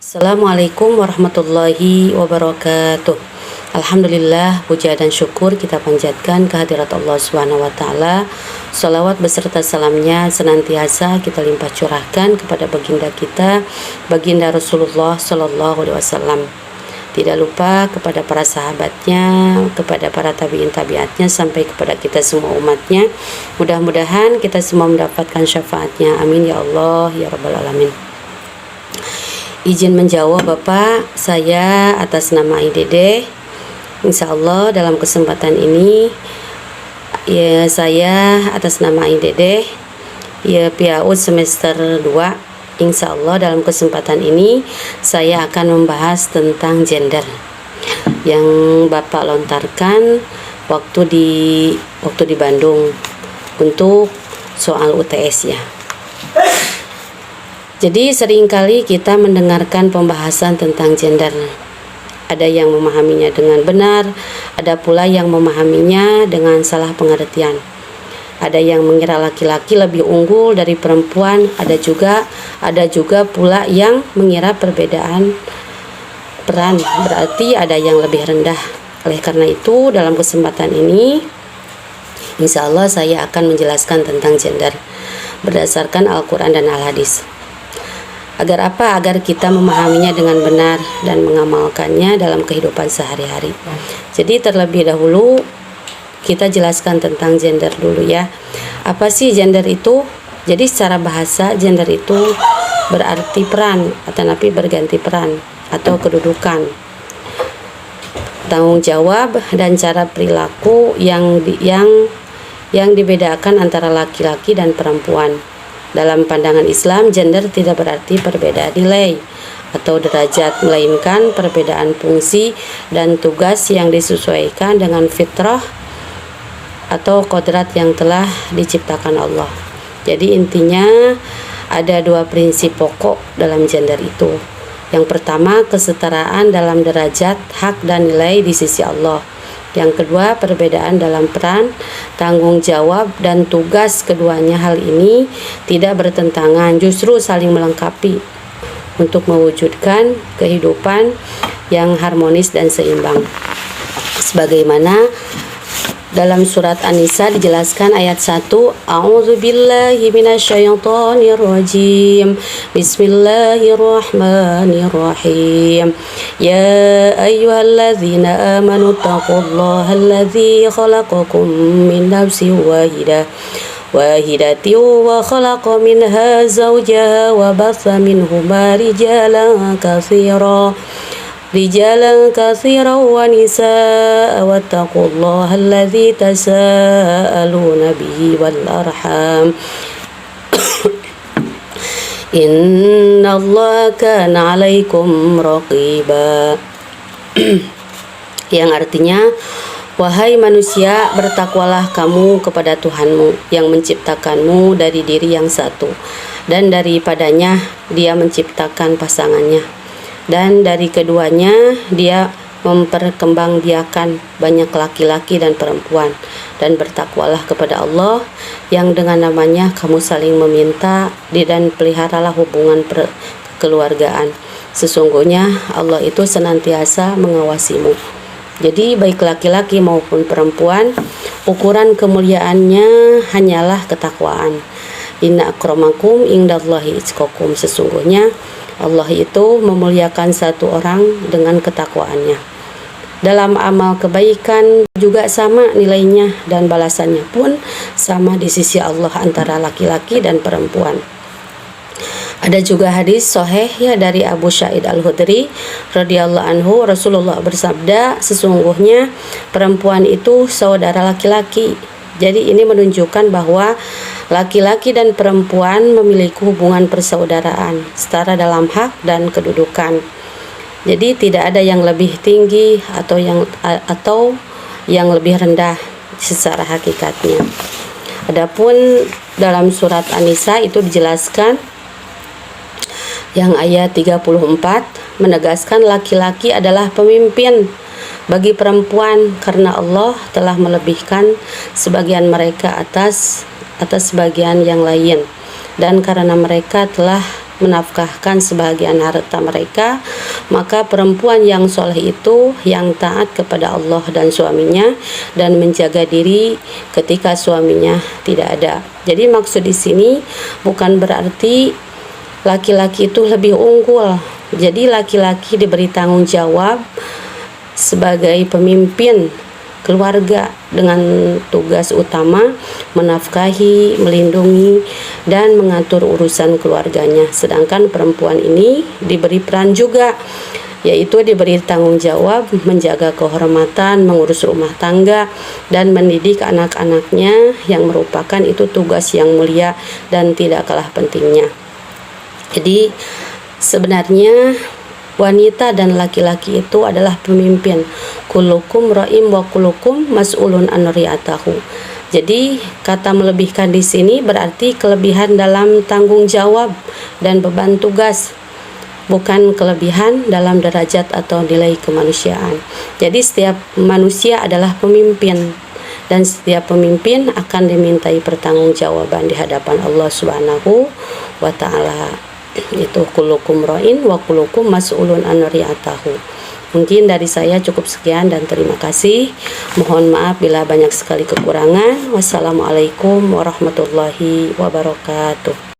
Assalamualaikum warahmatullahi wabarakatuh. Alhamdulillah, puja dan syukur kita panjatkan kehadirat Allah Subhanahu wa taala. Salawat beserta salamnya senantiasa kita limpah curahkan kepada baginda kita, baginda Rasulullah sallallahu alaihi wasallam. Tidak lupa kepada para sahabatnya, kepada para tabi'in tabi'atnya, sampai kepada kita semua umatnya. Mudah-mudahan kita semua mendapatkan syafaatnya. Amin ya Allah ya rabbal alamin. Izin menjawab Bapak, saya atas nama IDD. Insya Allah dalam kesempatan ini ya saya atas nama IDD ya PAUD semester 2. Insya Allah dalam kesempatan ini saya akan membahas tentang gender yang Bapak lontarkan waktu di Bandung untuk soal UTS ya. Jadi seringkali kita mendengarkan pembahasan tentang gender. Ada yang memahaminya dengan benar, ada pula yang memahaminya dengan salah pengertian. Ada yang mengira laki-laki lebih unggul dari perempuan, ada juga pula yang mengira perbedaan peran berarti ada yang lebih rendah. Oleh karena itu, dalam kesempatan ini insya Allah saya akan menjelaskan tentang gender berdasarkan Al-Quran dan Al-Hadis. Agar apa? Agar kita memahaminya dengan benar dan mengamalkannya dalam kehidupan sehari-hari. Jadi terlebih dahulu kita jelaskan tentang gender dulu ya. Apa sih gender itu? Jadi secara bahasa gender itu berarti peran atau berganti peran atau kedudukan, tanggung jawab dan cara perilaku yang dibedakan antara laki-laki dan perempuan. Dalam pandangan Islam, gender tidak berarti perbedaan nilai atau derajat, melainkan perbedaan fungsi dan tugas yang disesuaikan dengan fitrah atau kodrat yang telah diciptakan Allah. Jadi intinya ada dua prinsip pokok dalam gender itu. Yang pertama, kesetaraan dalam derajat, hak dan nilai di sisi Allah. Yang kedua, perbedaan dalam peran, tanggung jawab, dan tugas. Keduanya hal ini tidak bertentangan, justru saling melengkapi untuk mewujudkan kehidupan yang harmonis dan seimbang. Sebagaimana dalam surat An-Nisa dijelaskan ayat 1, A'udzubillahi minasyaitonirrajim. Bismillahirrahmanirrahim. Ya ayyuhalladzina amanu taqullaha alladzi khalaqakum min nafsin wahidatin wa khalaqa minha zawjaha wa batha minhuma rijalan katsiran wa nisaa wattaqullaha alladzi tasaaluna bihi wal arham innallaha kana 'alaikum raqiba. Yang artinya, wahai manusia, bertakwalah kamu kepada Tuhanmu yang menciptakanmu dari diri yang satu, dan daripadanya Dia menciptakan pasangannya, dan dari keduanya Dia memperkembangbiakan banyak laki-laki dan perempuan. Dan bertakwalah kepada Allah yang dengan namanya kamu saling meminta, dan peliharalah hubungan kekeluargaan. Sesungguhnya Allah itu senantiasa mengawasimu. Jadi baik laki-laki maupun perempuan, ukuran kemuliaannya hanyalah ketakwaan. Inna akramakum indallahi atqakum. Sesungguhnya Allah itu memuliakan satu orang dengan ketakwaannya. Dalam amal kebaikan juga sama nilainya dan balasannya pun sama di sisi Allah antara laki-laki dan perempuan. Ada juga hadis sahih ya dari Abu Sa'id Al-Khudri radhiyallahu anhu, Rasulullah bersabda, sesungguhnya perempuan itu saudara laki-laki. Jadi ini menunjukkan bahwa laki-laki dan perempuan memiliki hubungan persaudaraan setara dalam hak dan kedudukan. Jadi tidak ada yang lebih tinggi atau yang lebih rendah secara hakikatnya. Adapun dalam surat An-Nisa itu dijelaskan yang ayat 34 menegaskan laki-laki adalah pemimpin bagi perempuan karena Allah telah melebihkan sebagian mereka atas sebagian yang lain, dan karena mereka telah menafkahkan sebagian harta mereka, maka perempuan yang soleh itu yang taat kepada Allah dan suaminya dan menjaga diri ketika suaminya tidak ada. Jadi maksud di sini bukan berarti laki-laki itu lebih unggul. Jadi laki-laki diberi tanggung jawab sebagai pemimpin keluarga dengan tugas utama menafkahi, melindungi, dan mengatur urusan keluarganya. Sedangkan perempuan ini diberi peran juga, yaitu diberi tanggung jawab menjaga kehormatan, mengurus rumah tangga, dan mendidik anak-anaknya yang merupakan itu tugas yang mulia dan tidak kalah pentingnya. Jadi sebenarnya wanita dan laki-laki itu adalah pemimpin. Kullukum ra'im wa kullukum mas'ulun an ra'iyatahu. Jadi kata melebihkan di sini berarti kelebihan dalam tanggung jawab dan beban tugas, bukan kelebihan dalam derajat atau nilai kemanusiaan. Jadi setiap manusia adalah pemimpin dan setiap pemimpin akan dimintai pertanggungjawaban di hadapan Allah Subhanahu wa taala. Itu kullukum ra'in wa kullukum mas'ulun an ra'iyatahu. Mungkin dari saya cukup sekian dan terima kasih. Mohon maaf bila banyak sekali kekurangan. Wassalamualaikum warahmatullahi wabarakatuh.